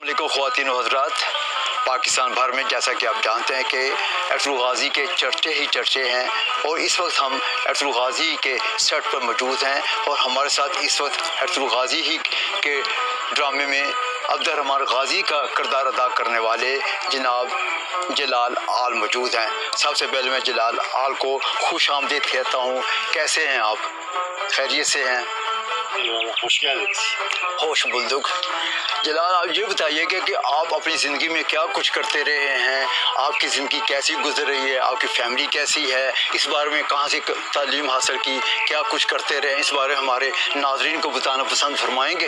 علیکم خواتین و حضرات، پاکستان بھر میں جیسا کہ آپ جانتے ہیں کہ ایرتل غازی کے چرچے ہی چرچے ہیں، اور اس وقت ہم ایرتل غازی کے سیٹ پر موجود ہیں، اور ہمارے ساتھ اس وقت ایرتل غازی ہی کے ڈرامے میں عبدالرحمن غازی کا کردار ادا کرنے والے جناب جلال آل موجود ہیں۔ سب سے پہلے میں جلال آل کو خوش آمدید کہتا ہوں۔ کیسے ہیں آپ؟ خیریت سے ہیں؟ ہوش بلدک۔ جلال، آپ یہ بتائیے کہ آپ اپنی زندگی میں کیا کچھ کرتے رہے ہیں، آپ کی زندگی کیسی گزر رہی ہے، آپ کی فیملی کیسی ہے، اس بارے میں کہاں سے تعلیم حاصل کی، کیا کچھ کرتے رہے، اس بارے ہمارے ناظرین کو بتانا پسند فرمائیں گے؟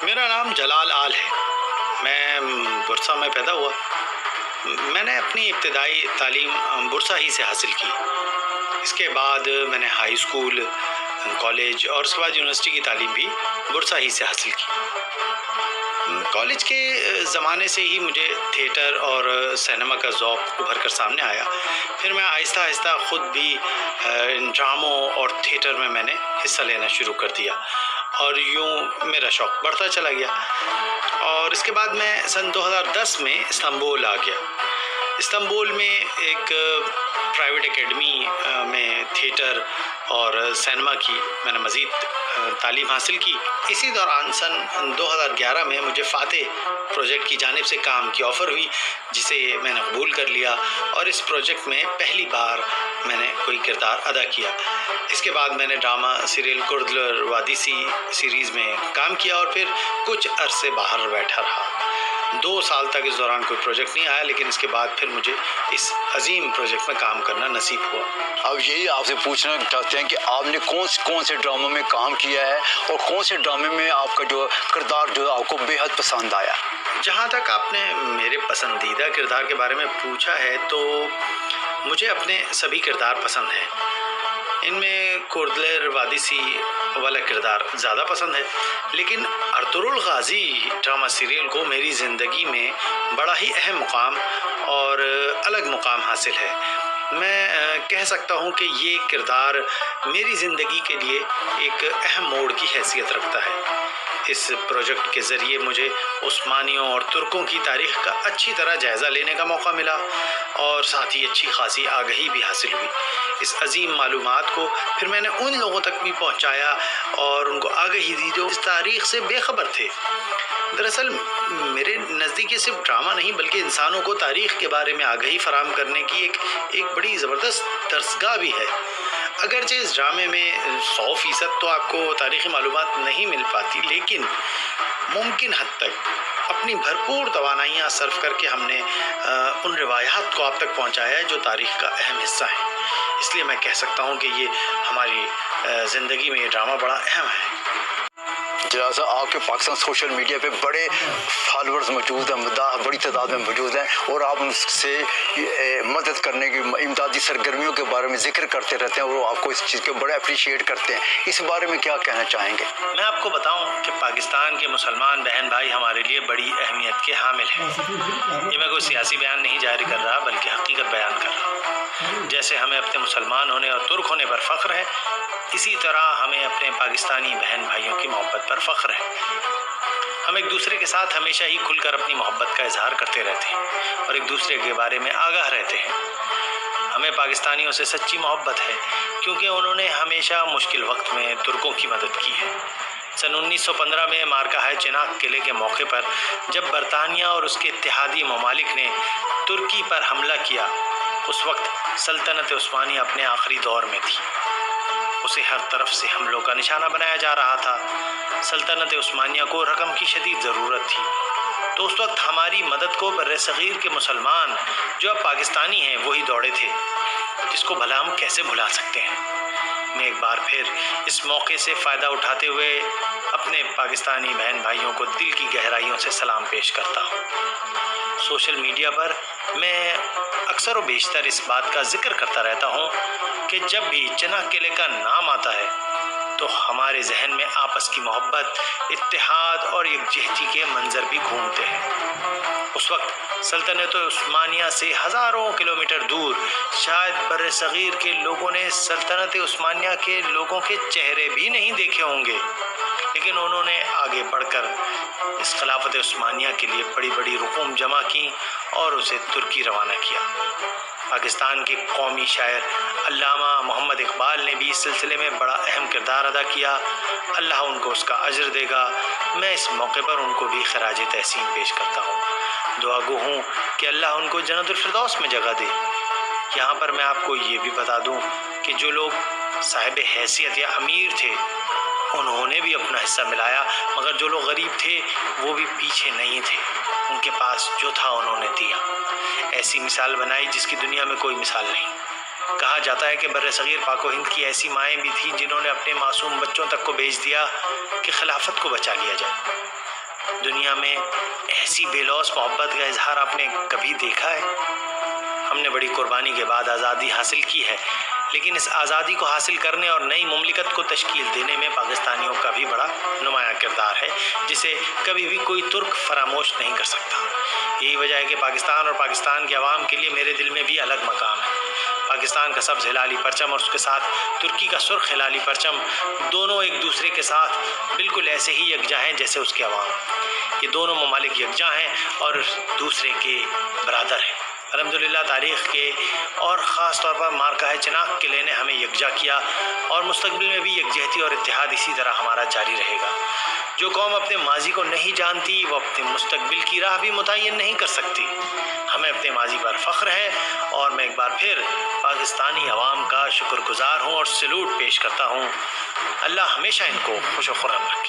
میرا نام جلال آل ہے، میں برسا میں پیدا ہوا۔ میں نے اپنی ابتدائی تعلیم برسا ہی سے حاصل کی۔ اس کے بعد میں نے ہائی اسکول، کالج اور اس کے بعد یونیورسٹی کی تعلیم بھی برسا ہی سے حاصل کی۔ کالج کے زمانے سے ہی مجھے تھیٹر اور سینما کا ذوق ابھر کر سامنے آیا۔ پھر میں آہستہ آہستہ خود بھی ڈراموں اور تھیٹر میں نے حصہ لینا شروع کر دیا، اور یوں میرا شوق بڑھتا چلا گیا۔ اور اس کے بعد میں سن 2010 میں استنبول آ گیا۔ استنبول میں ایک پرائیویٹ اکیڈمی میں تھیٹر اور سینما کی میں نے مزید تعلیم حاصل کی۔ اسی دوران سن 2011 میں مجھے فاتح پروجیکٹ کی جانب سے کام کی آفر ہوئی، جسے میں نے قبول کر لیا، اور اس پروجیکٹ میں پہلی بار میں نے کوئی کردار ادا کیا۔ اس کے بعد میں نے ڈرامہ سیریل کردلر وادیسی سیریز میں کام کیا، اور پھر کچھ عرصے باہر بیٹھا رہا۔ 2 سال تک اس دوران کوئی پروجیکٹ نہیں آیا، لیکن اس کے بعد پھر مجھے اس عظیم پروجیکٹ میں کام کرنا نصیب ہوا۔ اب یہی آپ سے پوچھنا چاہتے ہیں کہ آپ نے کون سے ڈراموں میں کام کیا ہے، اور کون سے ڈرامے میں آپ کا جو کردار جو آپ کو بے حد پسند آیا؟ جہاں تک آپ نے میرے پسندیدہ کردار کے بارے میں پوچھا ہے، تو مجھے اپنے سبھی کردار پسند ہیں۔ ان میں کردلر وادیسی والا کردار زیادہ پسند ہے، لیکن ارطغرل غازی ڈرامہ سیریل کو میری زندگی میں بڑا ہی اہم مقام اور الگ مقام حاصل ہے۔ میں کہہ سکتا ہوں کہ یہ کردار میری زندگی کے لیے ایک اہم موڑ کی حیثیت رکھتا ہے۔ اس پروجیکٹ کے ذریعے مجھے عثمانیوں اور ترکوں کی تاریخ کا اچھی طرح جائزہ لینے کا موقع ملا، اور ساتھ ہی اچھی خاصی آگہی بھی حاصل ہوئی۔ اس عظیم معلومات کو پھر میں نے ان لوگوں تک بھی پہنچایا اور ان کو آگہی دی جو اس تاریخ سے بے خبر تھے۔ دراصل میرے نزدیک یہ صرف ڈرامہ نہیں، بلکہ انسانوں کو تاریخ کے بارے میں آگہی فراہم کرنے کی ایک بڑی زبردست درسگاہ بھی ہے۔ اگرچہ اس ڈرامے میں 100% تو آپ کو تاریخی معلومات نہیں مل پاتی، لیکن ممکن حد تک اپنی بھرپور توانائیاں صرف کر کے ہم نے ان روایات کو آپ تک پہنچایا ہے جو تاریخ کا اہم حصہ ہیں۔ اس لیے میں کہہ سکتا ہوں کہ یہ ہماری زندگی میں یہ ڈرامہ بڑا اہم ہے۔ لہٰذا آپ کے پاکستان سوشل میڈیا پہ بڑے فالورز موجود ہیں، بڑی تعداد میں موجود ہیں، اور آپ ان سے مدد کرنے کی امدادی سرگرمیوں کے بارے میں ذکر کرتے رہتے ہیں، اور وہ آپ کو اس چیز کے بڑے اپریشیٹ کرتے ہیں۔ اس بارے میں کیا کہنا چاہیں گے؟ میں آپ کو بتاؤں کہ پاکستان کے مسلمان بہن بھائی ہمارے لیے بڑی اہمیت کے حامل ہیں۔ یہ میں کوئی سیاسی بیان نہیں جاری کر رہا، بلکہ حقیقت بیان کر رہا ہوں۔ جیسے ہمیں اپنے مسلمان ہونے اور ترک ہونے پر فخر ہے، اسی طرح ہمیں اپنے پاکستانی بہن بھائیوں کی محبت پر فخر ہے۔ ہم ایک دوسرے کے ساتھ ہمیشہ ہی کھل کر اپنی محبت کا اظہار کرتے رہتے ہیں، اور ایک دوسرے کے بارے میں آگاہ رہتے ہیں۔ ہمیں پاکستانیوں سے سچی محبت ہے، کیونکہ انہوں نے ہمیشہ مشکل وقت میں ترکوں کی مدد کی ہے۔ سن 1915 میں مارکہ چناک قلعے کے موقع پر جب برطانیہ اور اس کے اتحادی ممالک نے ترکی پر حملہ کیا، اس وقت سلطنت عثمانیہ اپنے آخری دور میں تھی۔ اسے ہر طرف سے حملوں کا نشانہ بنایا جا رہا تھا۔ سلطنت عثمانیہ کو رقم کی شدید ضرورت تھی، تو اس وقت ہماری مدد کو بر صغیر کے مسلمان جو اب پاکستانی ہیں وہی دوڑے تھے، جس کو بھلا ہم کیسے بھلا سکتے ہیں۔ میں ایک بار پھر اس موقع سے فائدہ اٹھاتے ہوئے اپنے پاکستانی بہن بھائیوں کو دل کی گہرائیوں سے سلام پیش کرتا ہوں۔ سوشل میڈیا پر میں اکثر و بیشتر اس بات کا ذکر کرتا رہتا ہوں کہ جب بھی چناک قلعے کا نام آتا ہے تو ہمارے ذہن میں آپس کی محبت، اتحاد اور یکجہتی کے منظر بھی گھومتے ہیں۔ اس وقت سلطنت عثمانیہ سے ہزاروں کلومیٹر دور شاید بر صغیر کے لوگوں نے سلطنت عثمانیہ کے لوگوں کے چہرے بھی نہیں دیکھے ہوں گے، لیکن انہوں نے آگے بڑھ کر اس خلافت عثمانیہ کے لیے بڑی بڑی رقوم جمع کی اور اسے ترکی روانہ کیا۔ پاکستان کے قومی شاعر علامہ محمد اقبال نے بھی اس سلسلے میں بڑا اہم کردار ادا کیا، اللہ ان کو اس کا اجر دے گا۔ میں اس موقع پر ان کو بھی خراج تحسین پیش کرتا ہوں، دعا گو ہوں کہ اللہ ان کو جنت الفردوس میں جگہ دے۔ یہاں پر میں آپ کو یہ بھی بتا دوں کہ جو لوگ صاحب حیثیت یا امیر تھے انہوں نے بھی اپنا حصہ ملایا، مگر جو لوگ غریب تھے وہ بھی پیچھے نہیں تھے، ان کے پاس جو تھا انہوں نے دیا۔ ایسی مثال بنائی جس کی دنیا میں کوئی مثال نہیں۔ کہا جاتا ہے کہ بر صغیر پاک و ہند کی ایسی مائیں بھی تھیں جنہوں نے اپنے معصوم بچوں تک کو بھیج دیا کہ خلافت کو بچا لیا جائے۔ دنیا میں ایسی بے لوث محبت کا اظہار آپ نے کبھی دیکھا ہے؟ ہم نے بڑی قربانی کے بعد آزادی حاصل کی ہے، لیکن اس آزادی کو حاصل کرنے اور نئی مملکت کو تشکیل دینے میں پاکستانیوں کا بھی بڑا نمایاں کردار ہے، جسے کبھی بھی کوئی ترک فراموش نہیں کر سکتا۔ یہی وجہ ہے کہ پاکستان اور پاکستان کے عوام کے لیے میرے دل میں بھی الگ مقام ہے۔ پاکستان کا سبز ہلالی پرچم اور اس کے ساتھ ترکی کا سرخ ہلالی پرچم دونوں ایک دوسرے کے ساتھ بالکل ایسے ہی یکجا ہیں جیسے اس کے عوام۔ یہ دونوں ممالک یکجا ہیں اور دوسرے کے برادر ہیں۔ الحمدللہ تاریخ کے اور خاص طور پر مارکہ چناق قلعے نے ہمیں یکجا کیا، اور مستقبل میں بھی یکجہتی اور اتحاد اسی طرح ہمارا جاری رہے گا۔ جو قوم اپنے ماضی کو نہیں جانتی وہ اپنے مستقبل کی راہ بھی متعین نہیں کر سکتی۔ ہمیں اپنے ماضی پر فخر ہے، اور میں ایک بار پھر پاکستانی عوام کا شکر گزار ہوں اور سلوٹ پیش کرتا ہوں۔ اللہ ہمیشہ ان کو خوش و خرم رکھے۔